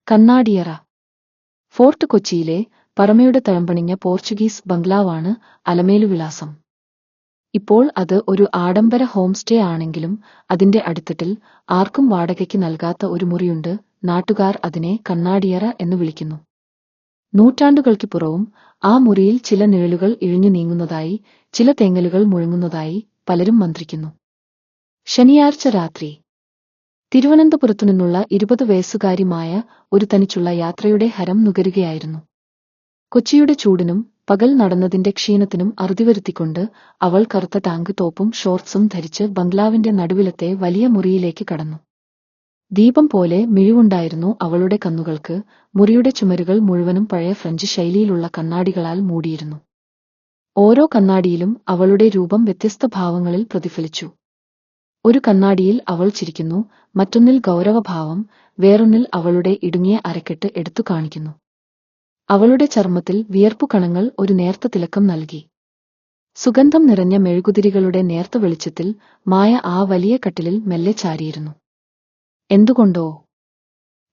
കണ്ണാടിയറ. Fort കൊച്ചിയിലെ പറമയുടെ തഴമ്പണിഞ്ഞ Portuguese ബംഗ്ലാവാണ് അലമേലുവിലാസം. ഇപ്പോൾ അത് ഒരു ആഡംബര ഹോം സ്റ്റേ ആണെങ്കിലും അതിന്റെ അടിത്തട്ടിൽ ആർക്കും വാടകയ്ക്ക് നൽകാത്ത ഒരു മുറിയുണ്ട്. നാട്ടുകാർ അതിനെ കണ്ണാടിയറ എന്ന് വിളിക്കുന്നു. നൂറ്റാണ്ടുകൾക്ക് പുറവും ആ മുറിയിൽ ചില നിഴലുകൾ ഇഴഞ്ഞു നീങ്ങുന്നതായി, ചില തേങ്ങലുകൾ മുഴങ്ങുന്നതായി പലരും മന്ത്രിക്കുന്നു. ശനിയാഴ്ച രാത്രി തിരുവനന്തപുരത്തുനിന്നുള്ള 20 വയസ്സുകാരിമായ ഒരു തനിച്ചുള്ള യാത്രയുടെ ഹരം നുകരുകയായിരുന്നു. കൊച്ചിയുടെ ചൂടിനും പകൽ നടന്നതിന്റെ ക്ഷീണത്തിനും അറുതിവരുത്തിക്കൊണ്ട് അവൾ കറുത്ത ടാങ്ക് ടോപ്പും ഷോർട്ട്സും ധരിച്ച് ബംഗ്ലാവിന്റെ നടുവിലത്തെ വലിയ മുറിയിലേക്ക് കടന്നു. ദീപം പോലെ മിഴിവുണ്ടായിരുന്നു അവളുടെ കണ്ണുകൾക്ക്. മുറിയുടെ ചുമരുകൾ മുഴുവനും പഴയ ഫ്രഞ്ച് ശൈലിയിലുള്ള കണ്ണാടികളാൽ മൂടിയിരുന്നു. ഓരോ കണ്ണാടിയിലും അവളുടെ രൂപം വ്യത്യസ്ത ഭാവങ്ങളിൽ പ്രതിഫലിച്ചു. ഒരു കണ്ണാടിയിൽ അവൾ ചിരിക്കുന്നു, മറ്റൊന്നിൽ ഗൗരവഭാവം, വേറൊന്നിൽ അവളുടെ ഇടുങ്ങിയ അരക്കെട്ട് എടുത്തു കാണിക്കുന്നു. അവളുടെ ചർമ്മത്തിൽ വിയർപ്പു കണങ്ങൾ ഒരു നേർത്ത തിളക്കം നൽകി. സുഗന്ധം നിറഞ്ഞ മെഴുകുതിരികളുടെ നേർത്ത വെളിച്ചത്തിൽ മായ ആ വലിയ കട്ടിലിൽ മെല്ലെ ചാരിയിരുന്നു. എന്തുകൊണ്ടോ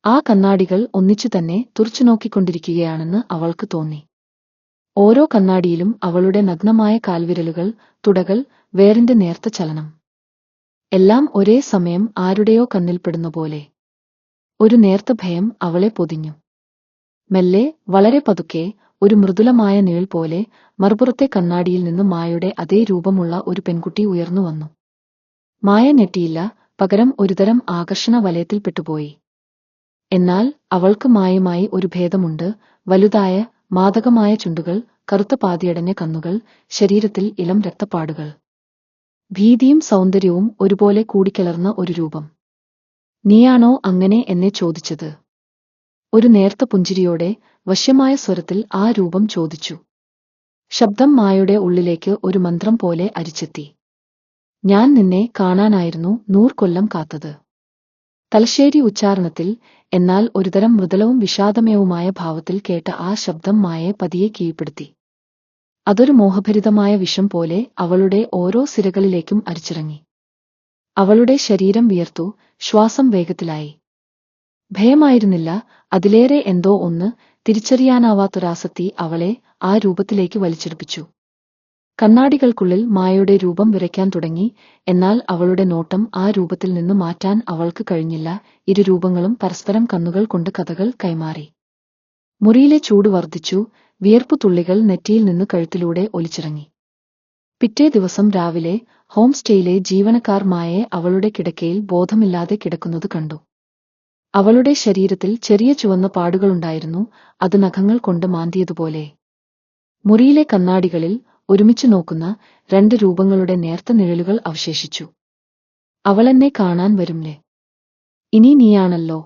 ആ കണ്ണാടികൾ ഒന്നിച്ചു തന്നെ തുറച്ചുനോക്കിക്കൊണ്ടിരിക്കുകയാണെന്ന് അവൾക്ക് തോന്നി. ഓരോ കണ്ണാടിയിലും അവളുടെ നഗ്നമായ കാൽവിരലുകൾ, തുടകൾ, വേറിന്റെ നേർത്ത ചലനം. എല്ലാം ഒരേ സമയം ആരുടെയോ കണ്ണിൽപ്പെടുന്ന പോലെ. ഒരു നേർത്ത ഭയം അവളെ പൊതിഞ്ഞു. മെല്ലെ, വളരെ പതുക്കെ, ഒരു മൃദുലമായ നിഴൽ പോലെ മറുപുറത്തെ കണ്ണാടിയിൽ നിന്ന് മായയുടെ അതേ രൂപമുള്ള ഒരു പെൺകുട്ടി ഉയർന്നു വന്നു. മായ ഞെട്ടിയില്ല, പകരം ഒരുതരം ആകർഷണ വലയത്തിൽപ്പെട്ടുപോയി. എന്നാൽ അവൾക്ക് മായയുമായി ഒരു ഭേദമുണ്ട്. വലുതായ, മാദകമായ ചുണ്ടുകൾ, കറുത്ത പാതിയടഞ്ഞ കണ്ണുകൾ, ശരീരത്തിൽ ഇളം രക്തപ്പാടുകൾ. ഭീതിയും സൗന്ദര്യവും ഒരുപോലെ കൂടിക്കലർന്ന ഒരു രൂപം. നീയാണോ അങ്ങനെ എന്നെ ചോദിച്ചത്? ഒരു നേർത്ത പുഞ്ചിരിയോടെ, വശ്യമായ സ്വരത്തിൽ ആ രൂപം ചോദിച്ചു. ശബ്ദം മായയുടെ ഉള്ളിലേക്ക് ഒരു മന്ത്രം പോലെ അരിച്ചെത്തി. ഞാൻ നിന്നെ കാണാനായിരുന്നു 100 കൊല്ലം കാത്തത്. തലശ്ശേരി ഉച്ചാരണത്തിൽ, എന്നാൽ ഒരുതരം മൃദുലവും വിഷാദമയവുമായ ഭാവത്തിൽ കേട്ട ആ ശബ്ദം മായയെ പതിയെ കീഴ്പ്പെടുത്തി. അതൊരു മോഹഭരിതമായ വിഷം പോലെ അവളുടെ ഓരോ സിരകളിലേക്കും അരിച്ചിറങ്ങി. അവളുടെ ശരീരം വിയർത്തു, ശ്വാസം വേഗത്തിലായി. ഭയമായിരുന്നില്ല, അതിലേറെ എന്തോ ഒന്ന്, തിരിച്ചറിയാനാവാത്തൊരാസക്തി അവളെ ആ രൂപത്തിലേക്ക് വലിച്ചെടുപ്പിച്ചു. കണ്ണാടികൾക്കുള്ളിൽ മായയുടെ രൂപം വിറയ്ക്കാൻ തുടങ്ങി. എന്നാൽ അവളുടെ നോട്ടം ആ രൂപത്തിൽ നിന്ന് മാറ്റാൻ അവൾക്ക് കഴിഞ്ഞില്ല. ഇരു രൂപങ്ങളും പരസ്പരം കണ്ണുകൾ കൊണ്ട് കഥകൾ കൈമാറി. മുറിയിലെ ചൂട് വർദ്ധിച്ചു. വിയർപ്പു തുള്ളികൾ നെറ്റിയിൽ നിന്ന് കഴുത്തിലൂടെ ഒലിച്ചിറങ്ങി. പിറ്റേ ദിവസം രാവിലെ ഹോം സ്റ്റേയിലെ ജീവനക്കാർ മായയെ അവളുടെ കിടക്കയിൽ ബോധമില്ലാതെ കിടക്കുന്നത് കണ്ടു. അവളുടെ ശരീരത്തിൽ ചെറിയ ചുവന്ന പാടുകളുണ്ടായിരുന്നു, അത് നഖങ്ങൾ കൊണ്ട് മാന്തിയതുപോലെ. മുറിയിലെ കണ്ണാടികളിൽ ഒരുമിച്ചു നോക്കുന്ന 2 രൂപങ്ങളുടെ നേർത്ത നിഴലുകൾ അവശേഷിച്ചു. അവളെന്നെ കാണാൻ വരുംലെ? ഇനി നീയാണല്ലോ